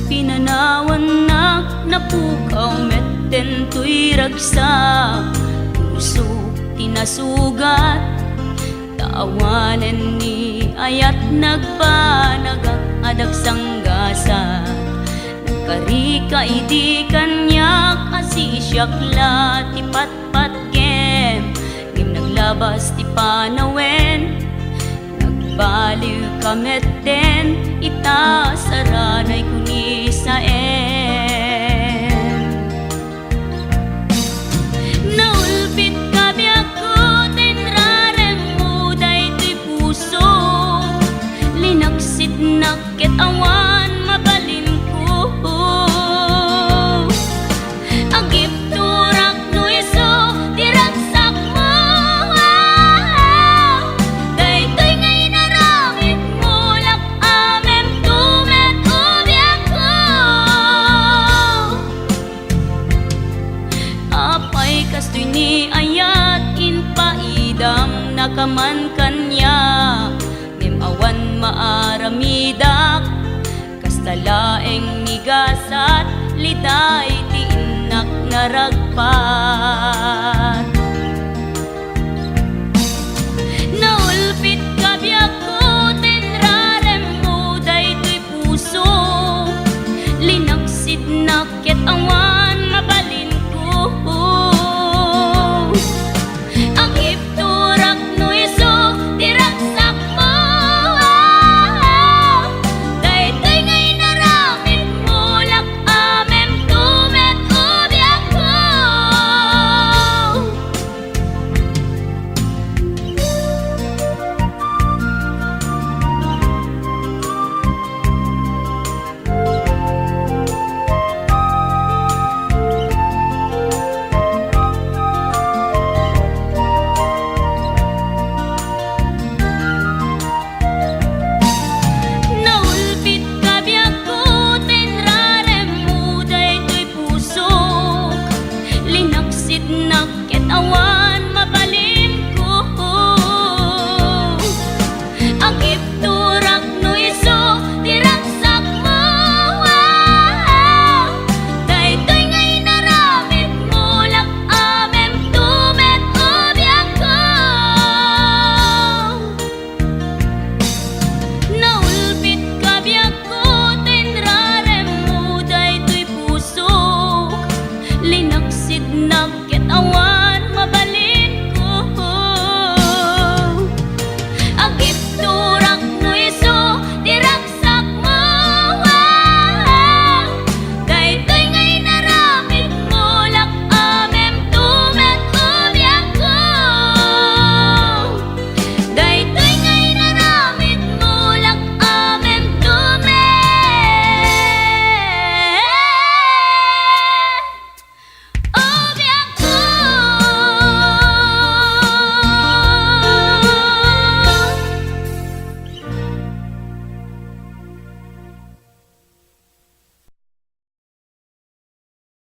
Pinanawan napukaw metten tuy ragsa, puso tinasugat, taawanen ni ayat nagpanagak adag sanggasa. Nagkarika idi kanyak asisyakla ti patpat kem, ngem naglabas ti panawen, nagbaliw kametten ita saranay kuni saen. Naulpit kabiyak ko tenrarem muday ti puso, linaksit nakit awan mabalin ko. Agip turak no iso diragsak mo, daytoy ngay naramit mo lak amem tumet ubiak ko. Apay kastoy ni ayat inpaidam nakaman kanya, ngem awan maaramidak kastalaeng migasat liday ti inak naragpa.